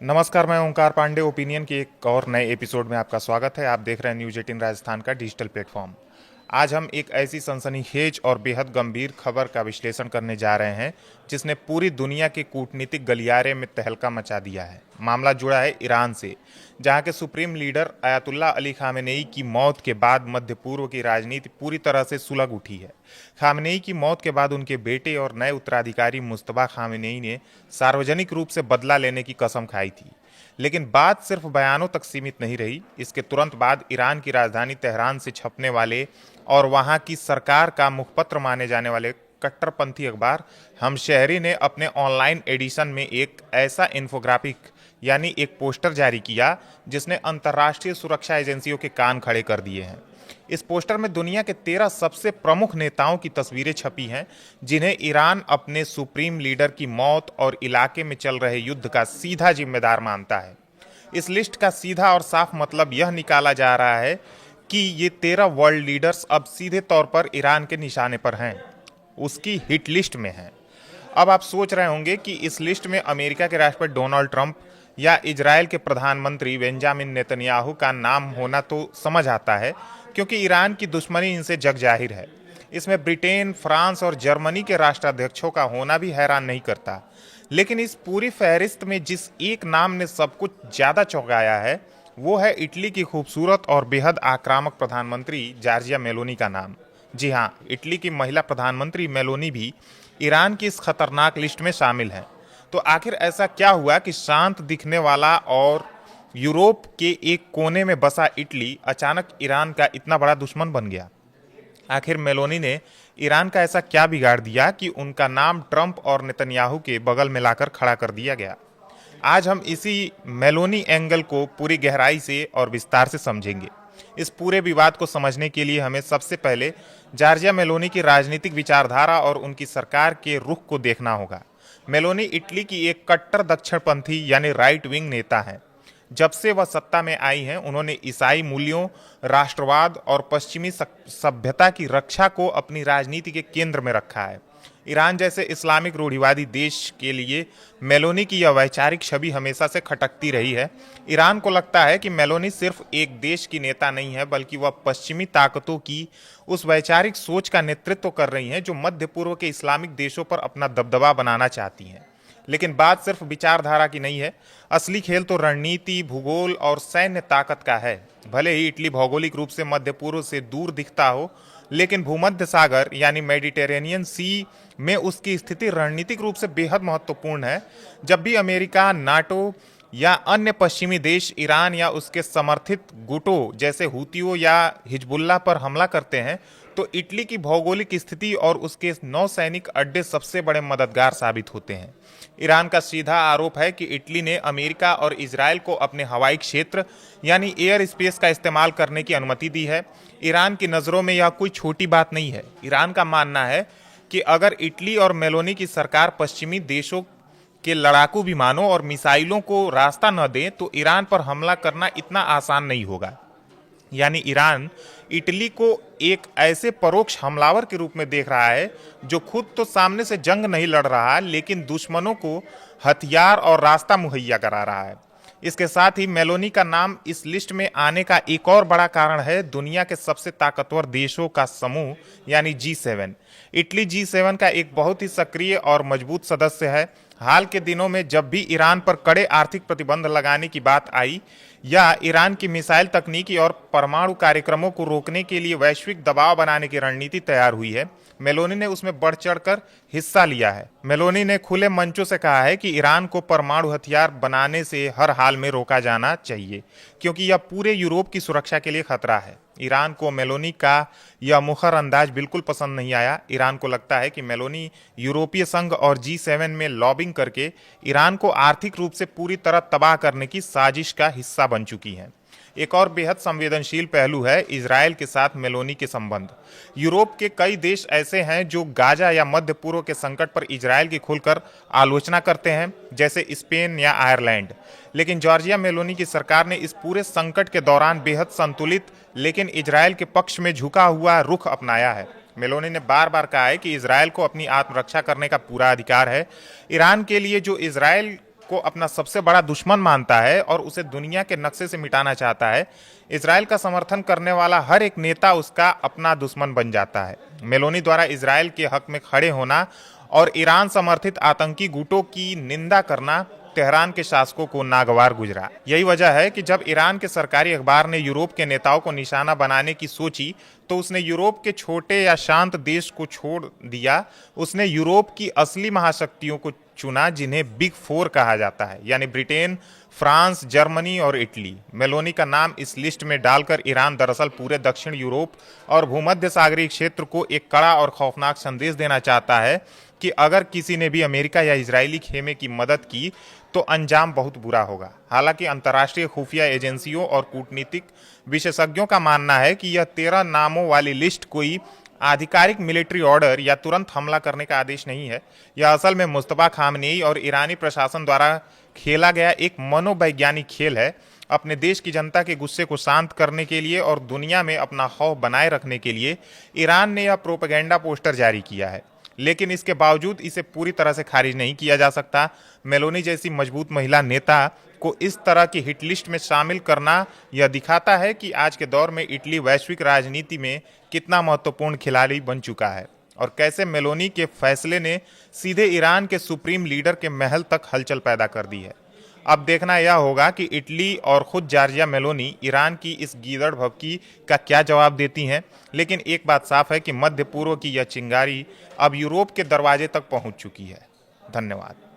नमस्कार, मैं ओंकार पांडे। ओपिनियन के एक और नए एपिसोड में आपका स्वागत है। आप देख रहे हैं न्यूज़ 18 राजस्थान का डिजिटल प्लेटफॉर्म। आज हम एक ऐसी सनसनीखेज और बेहद गंभीर खबर का विश्लेषण करने जा रहे हैं जिसने पूरी दुनिया के कूटनीतिक गलियारे में तहलका मचा दिया है। मामला जुड़ा है ईरान से, जहां के supreme leader Ayatollah Ali Khamenei की मौत के बाद मध्य पूर्व की राजनीति पूरी तरह से सुलग उठी है। खामेनेई की मौत के बाद उनके बेटे और नए उत्तराधिकारी मुस्तफा खामेनेई ने सार्वजनिक रूप से बदला लेने की कसम खाई थी, लेकिन बात सिर्फ बयानों तक सीमित नहीं रही। इसके तुरंत बाद ईरान की राजधानी तेहरान से छपने वाले और वहां की सरकार का मुखपत्र माने जाने वाले कट्टरपंथी अखबार हमशहरी ने अपने ऑनलाइन एडिशन में एक ऐसा इन्फोग्राफिक यानी एक पोस्टर जारी किया जिसने अंतर्राष्ट्रीय सुरक्षा एजेंसियों के कान खड़े कर दिए हैं। इस पोस्टर में दुनिया के 13 सबसे प्रमुख नेताओं की तस्वीरें छपी हैं, जिन्हें ईरान अपने सुप्रीम लीडर की मौत और इलाके में चल रहे युद्ध का सीधा जिम्मेदार मानता है। इस लिस्ट का सीधा और साफ मतलब यह निकाला जा रहा है कि ये 13 वर्ल्ड लीडर्स अब सीधे तौर पर ईरान के निशाने पर हैं, उसकी हिट लिस्ट में हैं। अब आप सोच रहे होंगे कि इस लिस्ट में अमेरिका के राष्ट्रपति डोनाल्ड ट्रंप या इजराइल के प्रधानमंत्री बेंजामिन नेतन्याहू का नाम होना तो समझ आता है, क्योंकि ईरान की दुश्मनी इनसे जग जाहिर है। इसमें ब्रिटेन, फ्रांस और जर्मनी के राष्ट्राध्यक्षों का होना भी हैरान नहीं करता। लेकिन इस पूरी फहरिस्त में जिस एक नाम ने सब कुछ ज्यादा चौंकाया है, वो है इटली की खूबसूरत और बेहद आक्रामक प्रधानमंत्री जॉर्जिया मेलोनी का नाम। जी हाँ, इटली की महिला प्रधानमंत्री मेलोनी भी ईरान की इस खतरनाक लिस्ट में शामिल है। तो आखिर ऐसा क्या हुआ कि शांत दिखने वाला और यूरोप के एक कोने में बसा इटली अचानक ईरान का इतना बड़ा दुश्मन बन गया? आखिर मेलोनी ने ईरान का ऐसा क्या बिगाड़ दिया कि उनका नाम ट्रंप और नेतन्याहू के बगल में लाकर खड़ा कर दिया गया? आज हम इसी मेलोनी एंगल को पूरी गहराई से और विस्तार से समझेंगे। इस पूरे विवाद को समझने के लिए हमें सबसे पहले जॉर्जिया मेलोनी की राजनीतिक विचारधारा और उनकी सरकार के रुख को देखना होगा। मेलोनी इटली की एक कट्टर दक्षिणपंथी यानी राइट विंग नेता हैं। जब से वह सत्ता में आई हैं, उन्होंने ईसाई मूल्यों, राष्ट्रवाद और पश्चिमी सभ्यता की रक्षा को अपनी राजनीति के केंद्र में रखा है। ईरान जैसे इस्लामिक रूढ़िवादी देश के लिए मेलोनी की यह वैचारिक छवि हमेशा से खटकती रही है। ईरान को लगता है कि मेलोनी सिर्फ एक देश की नेता नहीं है, बल्कि वह पश्चिमी ताकतों की उस वैचारिक सोच का नेतृत्व कर रही हैं जो मध्य पूर्व के इस्लामिक देशों पर अपना दबदबा बनाना चाहती हैं। लेकिन बात सिर्फ विचारधारा की नहीं है, असली खेल तो रणनीति, भूगोल और सैन्य ताकत का है। भले ही इटली भौगोलिक रूप से मध्य पूर्व से दूर दिखता हो, लेकिन भूमध्य सागर यानी मेडिटेरेनियन सी में उसकी स्थिति रणनीतिक रूप से बेहद महत्वपूर्ण है। जब भी अमेरिका, नाटो या अन्य पश्चिमी देश ईरान या उसके समर्थित गुटों जैसे हूतियों या हिजबुल्लाह पर हमला करते हैं, तो इटली की भौगोलिक स्थिति और उसके नौसैनिक अड्डे सबसे बड़े मददगार साबित होते हैं। ईरान का सीधा आरोप है कि इटली ने अमेरिका और इजराइल को अपने हवाई क्षेत्र यानी एयर स्पेस का इस्तेमाल करने की अनुमति दी है। ईरान की नज़रों में यह कोई छोटी बात नहीं है। ईरान का मानना है कि अगर इटली और मेलोनी की सरकार पश्चिमी देशों के लड़ाकू विमानों और मिसाइलों को रास्ता न दें, तो ईरान पर हमला करना इतना आसान नहीं होगा। यानी ईरान इटली को एक ऐसे परोक्ष हमलावर के रूप में देख रहा है जो खुद तो सामने से जंग नहीं लड़ रहा, लेकिन दुश्मनों को हथियार और रास्ता मुहैया करा रहा है। इसके साथ ही मेलोनी का नाम इस लिस्ट में आने का एक और बड़ा कारण है दुनिया के सबसे ताकतवर देशों का समूह यानी G7। इटली G7 का एक बहुत ही सक्रिय और मजबूत सदस्य है। हाल के दिनों में जब भी ईरान पर कड़े आर्थिक प्रतिबंध लगाने की बात आई या ईरान की मिसाइल तकनीकी और परमाणु कार्यक्रमों को रोकने के लिए वैश्विक दबाव बनाने की रणनीति तैयार हुई है, मेलोनी ने उसमें बढ़ चढ़कर हिस्सा लिया है। मेलोनी ने खुले मंचों से कहा है कि ईरान को परमाणु हथियार बनाने से हर हाल में रोका जाना चाहिए, क्योंकि यह पूरे यूरोप की सुरक्षा के लिए खतरा है। ईरान को मेलोनी का यह मुखर अंदाज बिल्कुल पसंद नहीं आया। ईरान को लगता है कि मेलोनी यूरोपीय संघ और G7 में लॉबिंग करके ईरान को आर्थिक रूप से पूरी तरह तबाह करने की साजिश का हिस्सा बन चुकी है। एक और बेहद संवेदनशील पहलू है इजराइल के साथ मेलोनी के संबंध। यूरोप के कई देश ऐसे हैं जो गाजा या मध्य पूर्व के संकट पर इजराइल की खुलकर आलोचना करते हैं, जैसे स्पेन या आयरलैंड। लेकिन जॉर्जिया मेलोनी की सरकार ने इस पूरे संकट के दौरान बेहद संतुलित लेकिन इजराइल के पक्ष में झुका हुआ रुख अपनाया है। मेलोनी ने बार बार कहा है कि इजराइल को अपनी आत्मरक्षा करने का पूरा अधिकार है। ईरान के लिए जो इजराइल को अपना सबसे बड़ा दुश्मन मानता है और उसे दुनिया के नक्शे से मिटाना चाहता है, इजराइल का समर्थन करने वाला हर एक नेता उसका अपना दुश्मन बन जाता है। मेलोनी द्वारा इजराइल के हक में खड़े होना और ईरान समर्थित आतंकी गुटों की निंदा करना तेहरान के शासकों को नागवार गुजरा। यही वजह है कि जब ईरान के सरकारी अखबार ने यूरोप के नेताओं को निशाना बनाने की सोची तो उसने यूरोप के छोटे या शांत देश को छोड़ दिया। उसने यूरोप की असली महाशक्तियों को चुना, जिन्हें बिग फोर कहा जाता है, यानी ब्रिटेन, फ्रांस, जर्मनी और इटली। मेलोनी का नाम इस लिस्ट में डालकर ईरान दरअसल पूरे दक्षिण यूरोप और भूमध्य सागरीय क्षेत्र को एक कड़ा और खौफनाक संदेश देना चाहता है कि अगर किसी ने भी अमेरिका या इजरायली खेमे की मदद की तो अंजाम बहुत बुरा होगा। हालांकि अंतर्राष्ट्रीय खुफिया एजेंसियों और कूटनीतिक विशेषज्ञों का मानना है कि यह 13 नामों वाली लिस्ट कोई आधिकारिक मिलिट्री ऑर्डर या तुरंत हमला करने का आदेश नहीं है। यह असल में मुस्तफा खामनेई और ईरानी प्रशासन द्वारा खेला गया एक मनोवैज्ञानिक खेल है। अपने देश की जनता के गुस्से को शांत करने के लिए और दुनिया में अपना खौफ बनाए रखने के लिए ईरान ने यह प्रोपेगेंडा पोस्टर जारी किया है, लेकिन इसके बावजूद इसे पूरी तरह से खारिज नहीं किया जा सकता। मेलोनी जैसी मजबूत महिला नेता को इस तरह की हिट लिस्ट में शामिल करना यह दिखाता है कि आज के दौर में इटली वैश्विक राजनीति में कितना महत्वपूर्ण खिलाड़ी बन चुका है और कैसे मेलोनी के फैसले ने सीधे ईरान के सुप्रीम लीडर के महल तक हलचल पैदा कर दी है। अब देखना यह होगा कि इटली और खुद जॉर्जिया मेलोनी ईरान की इस गीदड़ भभकी का क्या जवाब देती हैं। लेकिन एक बात साफ है कि मध्य पूर्व की यह चिंगारी अब यूरोप के दरवाजे तक पहुंच चुकी है। धन्यवाद।